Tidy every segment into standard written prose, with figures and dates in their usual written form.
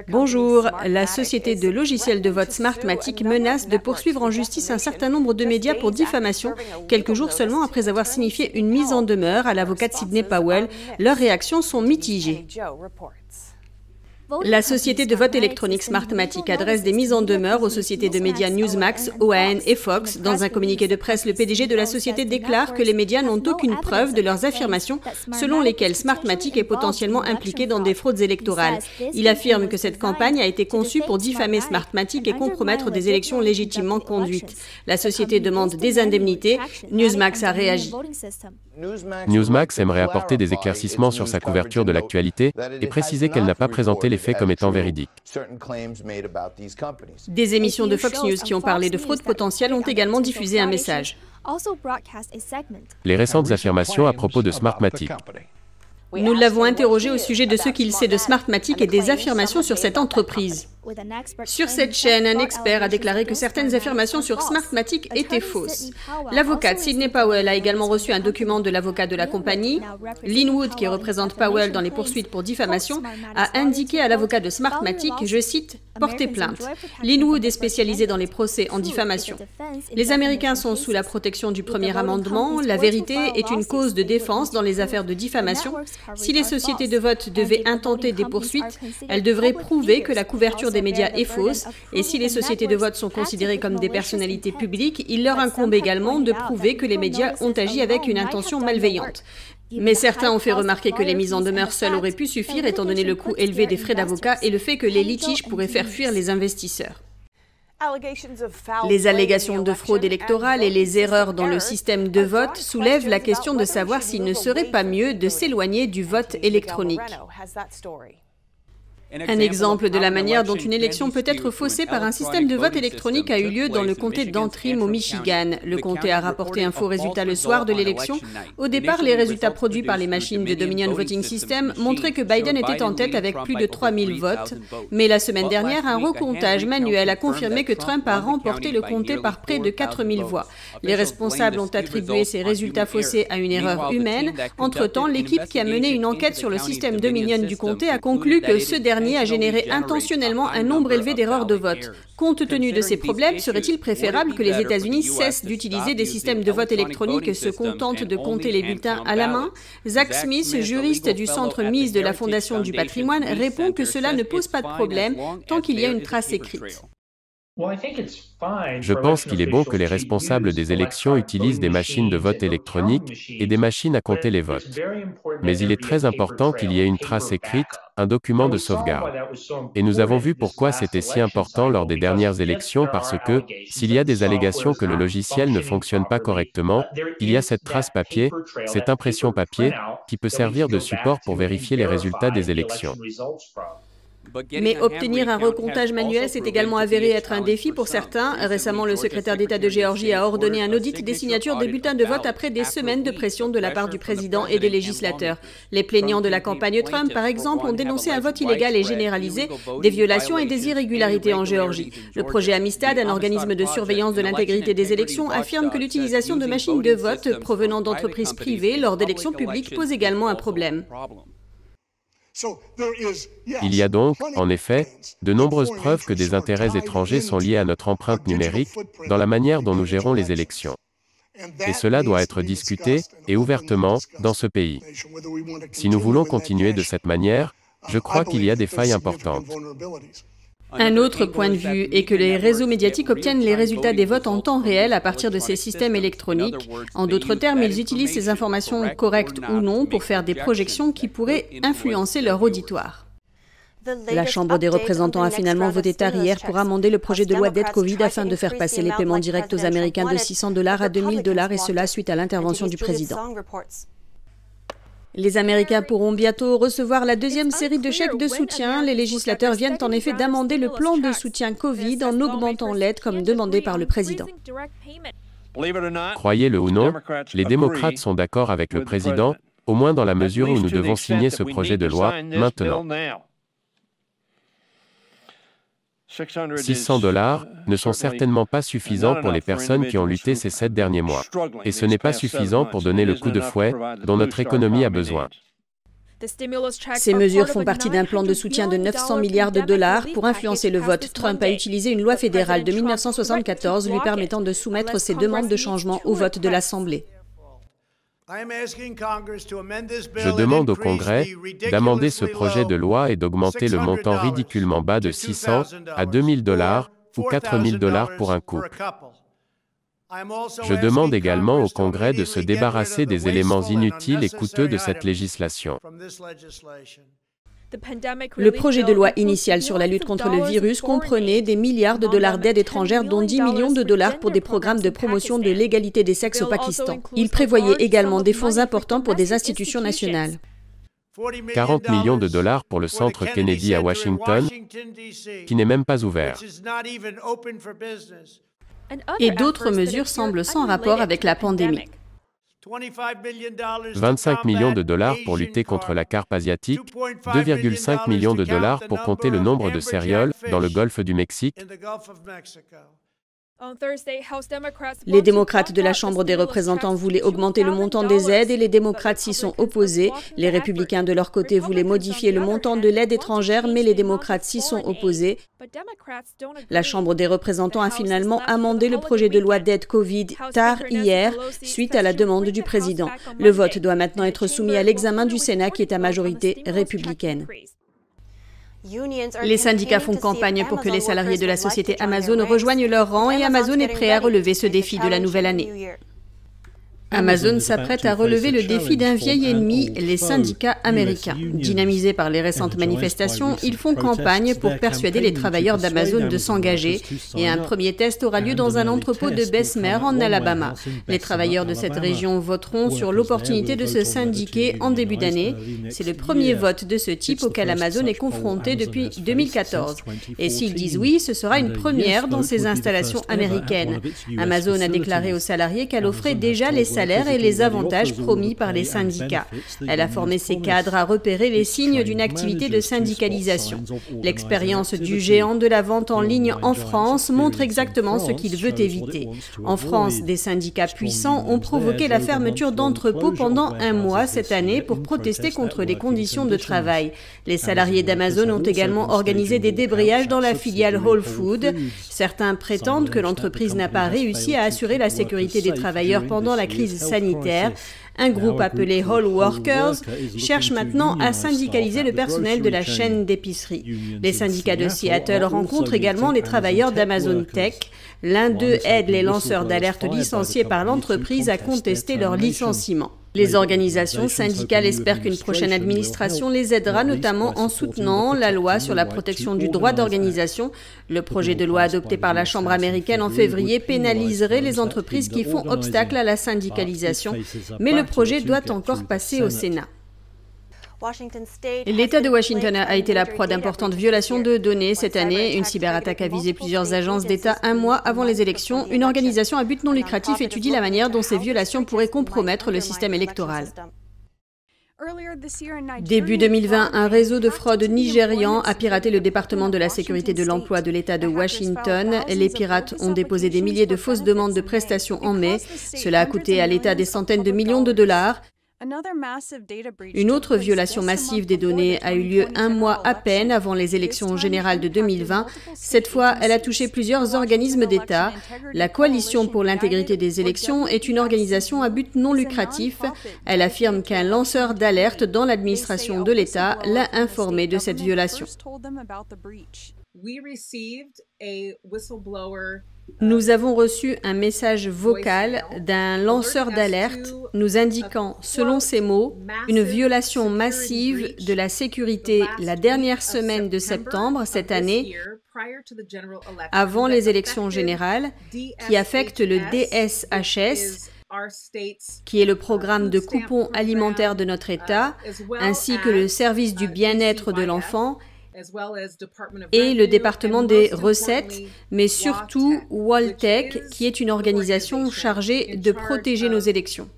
Bonjour, la société de logiciels de vote Smartmatic menace de poursuivre en justice un certain nombre de médias pour diffamation, quelques jours seulement après avoir signifié une mise en demeure à l'avocate Sidney Powell. Leurs réactions sont mitigées. La société de vote électronique Smartmatic adresse des mises en demeure aux sociétés de médias Newsmax, OAN et Fox. Dans un communiqué de presse, le PDG de la société déclare que les médias n'ont aucune preuve de leurs affirmations selon lesquelles Smartmatic est potentiellement impliqué dans des fraudes électorales. Il affirme que cette campagne a été conçue pour diffamer Smartmatic et compromettre des élections légitimement conduites. La société demande des indemnités. Newsmax a réagi. Newsmax aimerait apporter des éclaircissements sur sa couverture de l'actualité et préciser qu'elle n'a pas présenté les faits comme étant véridiques. Des émissions de Fox News qui ont parlé de fraude potentielle ont également diffusé un message. Les récentes affirmations à propos de Smartmatic. Nous l'avons interrogé au sujet de ce qu'il sait de Smartmatic et des affirmations sur cette entreprise. Sur cette chaîne, un expert a déclaré que certaines affirmations sur Smartmatic étaient fausses. L'avocate Sidney Powell a également reçu un document de l'avocat de la compagnie. Lynn Wood, qui représente Powell dans les poursuites pour diffamation, a indiqué à l'avocat de Smartmatic, je cite, « porter plainte ». Lynn Wood est spécialisée dans les procès en diffamation. Les Américains sont sous la protection du premier amendement. La vérité est une cause de défense dans les affaires de diffamation. Si les sociétés de vote devaient intenter des poursuites, elles devraient prouver que la couverture des médias est fausse, et si les sociétés de vote sont considérées comme des personnalités publiques, il leur incombe également de prouver que les médias ont agi avec une intention malveillante. Mais certains ont fait remarquer que les mises en demeure seules auraient pu suffire étant donné le coût élevé des frais d'avocat et le fait que les litiges pourraient faire fuir les investisseurs. Les allégations de fraude électorale et les erreurs dans le système de vote soulèvent la question de savoir s'il ne serait pas mieux de s'éloigner du vote électronique. Un exemple de la manière dont une élection peut être faussée par un système de vote électronique a eu lieu dans le comté d'Antrim au Michigan. Le comté a rapporté un faux résultat le soir de l'élection. Au départ, les résultats produits par les machines de Dominion Voting System montraient que Biden était en tête avec plus de 3000 votes. Mais la semaine dernière, un recomptage manuel a confirmé que Trump a remporté le comté par près de 4000 voix. Les responsables ont attribué ces résultats faussés à une erreur humaine. Entre-temps, l'équipe qui a mené une enquête sur le système Dominion du comté a conclu que ce dernier a généré intentionnellement un nombre élevé d'erreurs de vote. Compte tenu de ces problèmes, serait-il préférable que les États-Unis cessent d'utiliser des systèmes de vote électroniques et se contentent de compter les bulletins à la main? Zach Smith, juriste du Centre Mises de la Fondation du patrimoine, répond que cela ne pose pas de problème tant qu'il y a une trace écrite. Je pense qu'il est bon que les responsables des élections utilisent des machines de vote électroniques et des machines à compter les votes. Mais il est très important qu'il y ait une trace écrite, un document de sauvegarde. Et nous avons vu pourquoi c'était si important lors des dernières élections parce que, s'il y a des allégations que le logiciel ne fonctionne pas correctement, il y a cette trace papier, cette impression papier, qui peut servir de support pour vérifier les résultats des élections. Mais obtenir un recomptage manuel s'est également avéré être un défi pour certains. Récemment, le secrétaire d'État de Géorgie a ordonné un audit des signatures des bulletins de vote après des semaines de pression de la part du président et des législateurs. Les plaignants de la campagne Trump, par exemple, ont dénoncé un vote illégal et généralisé, des violations et des irrégularités en Géorgie. Le projet Amistad, un organisme de surveillance de l'intégrité des élections, affirme que l'utilisation de machines de vote provenant d'entreprises privées lors d'élections publiques pose également un problème. Il y a donc, en effet, de nombreuses preuves que des intérêts étrangers sont liés à notre empreinte numérique, dans la manière dont nous gérons les élections. Et cela doit être discuté, et ouvertement, dans ce pays. Si nous voulons continuer de cette manière, je crois qu'il y a des failles importantes. Un autre point de vue est que les réseaux médiatiques obtiennent les résultats des votes en temps réel à partir de ces systèmes électroniques. En d'autres termes, ils utilisent ces informations correctes ou non pour faire des projections qui pourraient influencer leur auditoire. La Chambre des représentants a finalement voté tard hier pour amender le projet de loi d'aide Covid afin de faire passer les paiements directs aux Américains de $600 à $2000 et cela suite à l'intervention du président. Les Américains pourront bientôt recevoir la deuxième série de chèques de soutien. Les législateurs viennent en effet d'amender le plan de soutien Covid en augmentant l'aide comme demandé par le président. Croyez-le ou non, les démocrates sont d'accord avec le président, au moins dans la mesure où nous devons signer ce projet de loi maintenant. $600 ne sont certainement pas suffisants pour les personnes qui ont lutté ces 7 derniers mois. Et ce n'est pas suffisant pour donner le coup de fouet dont notre économie a besoin. Ces mesures font partie d'un plan de soutien de 900 milliards de dollars pour influencer le vote. Trump a utilisé une loi fédérale de 1974 lui permettant de soumettre ses demandes de changement au vote de l'Assemblée. Je demande au Congrès d'amender ce projet de loi et d'augmenter le montant ridiculement bas de 600 à 2 000 $ ou 4 000 $ pour un couple. Je demande également au Congrès de se débarrasser des éléments inutiles et coûteux de cette législation. Le projet de loi initial sur la lutte contre le virus comprenait des milliards de dollars d'aide étrangère, dont 10 millions de dollars pour des programmes de promotion de l'égalité des sexes au Pakistan. Il prévoyait également des fonds importants pour des institutions nationales. 40 millions de dollars pour le centre Kennedy à Washington, qui n'est même pas ouvert. Et d'autres mesures semblent sans rapport avec la pandémie. 25 millions de dollars pour lutter contre la carpe asiatique, 2,5 millions de dollars pour compter le nombre de cérioles dans le golfe du Mexique. Les démocrates de la Chambre des représentants voulaient augmenter le montant des aides et les démocrates s'y sont opposés. Les républicains de leur côté voulaient modifier le montant de l'aide étrangère, mais les démocrates s'y sont opposés. La Chambre des représentants a finalement amendé le projet de loi d'aide Covid tard hier, suite à la demande du président. Le vote doit maintenant être soumis à l'examen du Sénat qui est à majorité républicaine. Les syndicats font campagne pour que les salariés de la société Amazon rejoignent leurs rangs et Amazon est prêt à relever ce défi de la nouvelle année. Amazon s'apprête à relever le défi d'un vieil ennemi, les syndicats américains. Dynamisés par les récentes manifestations, ils font campagne pour persuader les travailleurs d'Amazon de s'engager et un premier test aura lieu dans un entrepôt de Bessemer en Alabama. Les travailleurs de cette région voteront sur l'opportunité de se syndiquer en début d'année. C'est le premier vote de ce type auquel Amazon est confronté depuis 2014. Et s'ils disent oui, ce sera une première dans ces installations américaines. Amazon a déclaré aux salariés qu'elle offrait déjà les salaires et les avantages promis par les syndicats. Elle a formé ses cadres à repérer les signes d'une activité de syndicalisation. L'expérience du géant de la vente en ligne en France montre exactement ce qu'il veut éviter. En France, des syndicats puissants ont provoqué la fermeture d'entrepôts pendant un mois cette année pour protester contre les conditions de travail. Les salariés d'Amazon ont également organisé des débrayages dans la filiale Whole Foods. Certains prétendent que l'entreprise n'a pas réussi à assurer la sécurité des travailleurs pendant la crise sanitaire. Un groupe appelé Whole Workers cherche maintenant à syndicaliser le personnel de la chaîne d'épicerie. Les syndicats de Seattle rencontrent également les travailleurs d'Amazon Tech. L'un d'eux aide les lanceurs d'alerte licenciés par l'entreprise à contester leur licenciement. Les organisations syndicales espèrent qu'une prochaine administration les aidera, notamment en soutenant la loi sur la protection du droit d'organisation. Le projet de loi adopté par la Chambre américaine en février pénaliserait les entreprises qui font obstacle à la syndicalisation, mais le projet doit encore passer au Sénat. L'État de Washington a été la proie d'importantes violations de données cette année. Une cyberattaque a visé plusieurs agences d'État un mois avant les élections. Une organisation à but non lucratif étudie la manière dont ces violations pourraient compromettre le système électoral. Début 2020, un réseau de fraude nigérian a piraté le département de la sécurité de l'emploi de l'État de Washington. Les pirates ont déposé des milliers de fausses demandes de prestations en mai. Cela a coûté à l'État des centaines de millions de dollars. Une autre violation massive des données a eu lieu un mois à peine avant les élections générales de 2020. Cette fois, elle a touché plusieurs organismes d'État. La Coalition pour l'intégrité des élections est une organisation à but non lucratif. Elle affirme qu'un lanceur d'alerte dans l'administration de l'État l'a informé de cette violation. Nous avons reçu un message vocal d'un lanceur d'alerte nous indiquant, selon ces mots, une violation massive de la sécurité la dernière semaine de septembre cette année, avant les élections générales, qui affecte le DSHS, qui est le programme de coupons alimentaires de notre État, ainsi que le service du bien-être de l'enfant, et le département des recettes, mais surtout WALTEC, qui est une organisation chargée de protéger nos élections.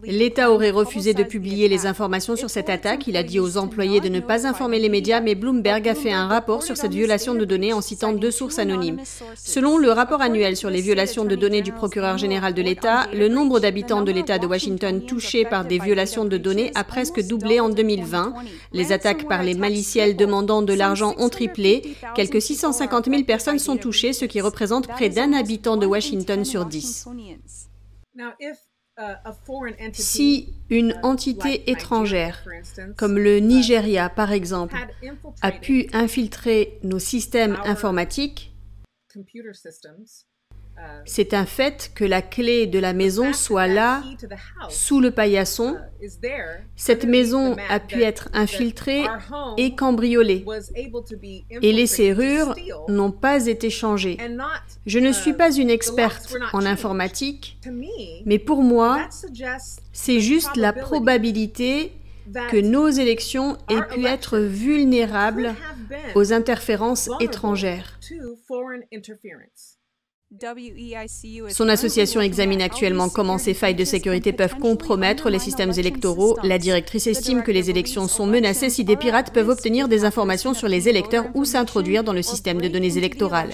L'État aurait refusé de publier les informations sur cette attaque. Il a dit aux employés de ne pas informer les médias, mais Bloomberg a fait un rapport sur cette violation de données en citant 2 sources anonymes. Selon le rapport annuel sur les violations de données du procureur général de l'État, le nombre d'habitants de l'État de Washington touchés par des violations de données a presque doublé en 2020. Les attaques par les maliciels demandant de l'argent ont triplé. Quelques 650 000 personnes sont touchées, ce qui représente près d'1 habitant de Washington sur 10. Si une entité étrangère, comme le Nigeria par exemple, a pu infiltrer nos systèmes informatiques, c'est un fait que la clé de la maison soit là, sous le paillasson. Cette maison a pu être infiltrée et cambriolée, et les serrures n'ont pas été changées. Je ne suis pas une experte en informatique, mais pour moi, c'est juste la probabilité que nos élections aient pu être vulnérables aux interférences étrangères. Son association examine actuellement comment ces failles de sécurité peuvent compromettre les systèmes électoraux. La directrice estime que les élections sont menacées si des pirates peuvent obtenir des informations sur les électeurs ou s'introduire dans le système de données électorales.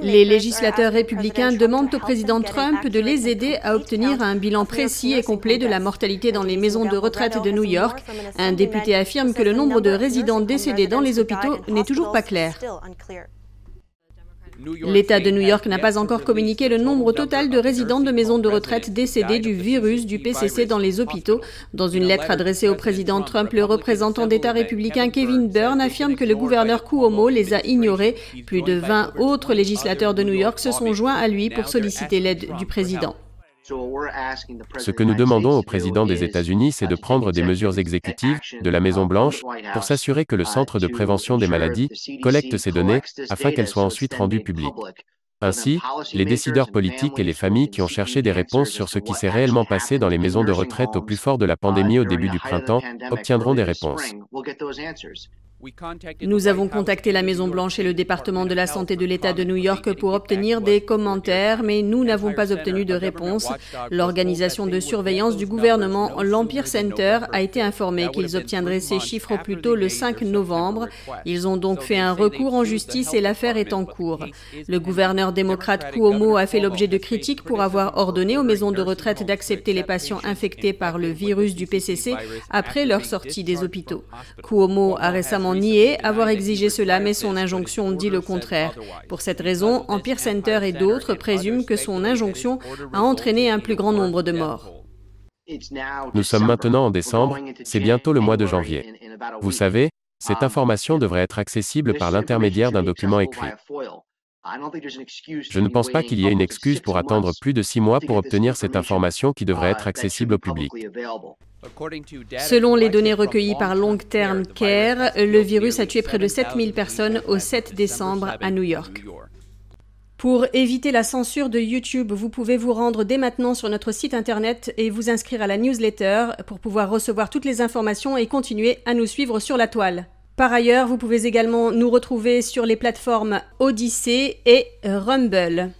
Les législateurs républicains demandent au président Trump de les aider à obtenir un bilan précis et complet de la mortalité dans les maisons de retraite de New York. Un député affirme que le nombre de résidents décédés dans les hôpitaux n'est toujours pas clair. L'État de New York n'a pas encore communiqué le nombre total de résidents de maisons de retraite décédés du virus du PCC dans les hôpitaux. Dans une lettre adressée au président Trump, le représentant d'État républicain Kevin Byrne affirme que le gouverneur Cuomo les a ignorés. Plus de 20 autres législateurs de New York se sont joints à lui pour solliciter l'aide du président. Ce que nous demandons au président des États-Unis, c'est de prendre des mesures exécutives de la Maison-Blanche pour s'assurer que le Centre de prévention des maladies collecte ces données afin qu'elles soient ensuite rendues publiques. Ainsi, les décideurs politiques et les familles qui ont cherché des réponses sur ce qui s'est réellement passé dans les maisons de retraite au plus fort de la pandémie au début du printemps obtiendront des réponses. Nous avons contacté la Maison-Blanche et le département de la santé de l'État de New York pour obtenir des commentaires, mais nous n'avons pas obtenu de réponse. L'organisation de surveillance du gouvernement, l'Empire Center, a été informée qu'ils obtiendraient ces chiffres au plus tôt le 5 novembre. Ils ont donc fait un recours en justice et l'affaire est en cours. Le gouverneur démocrate Cuomo a fait l'objet de critiques pour avoir ordonné aux maisons de retraite d'accepter les patients infectés par le virus du PCC après leur sortie des hôpitaux. Cuomo a récemment nié avoir exigé cela, mais son injonction dit le contraire. Pour cette raison, Empire Center et d'autres présument que son injonction a entraîné un plus grand nombre de morts. Nous sommes maintenant en décembre, c'est bientôt le mois de janvier. Vous savez, cette information devrait être accessible par l'intermédiaire d'un document écrit. Je ne pense pas qu'il y ait une excuse pour attendre plus de 6 mois pour obtenir cette information qui devrait être accessible au public. Selon les données recueillies par Long Term Care, le virus a tué près de 7000 personnes au 7 décembre à New York. Pour éviter la censure de YouTube, vous pouvez vous rendre dès maintenant sur notre site internet et vous inscrire à la newsletter pour pouvoir recevoir toutes les informations et continuer à nous suivre sur la toile. Par ailleurs, vous pouvez également nous retrouver sur les plateformes Odyssey et Rumble.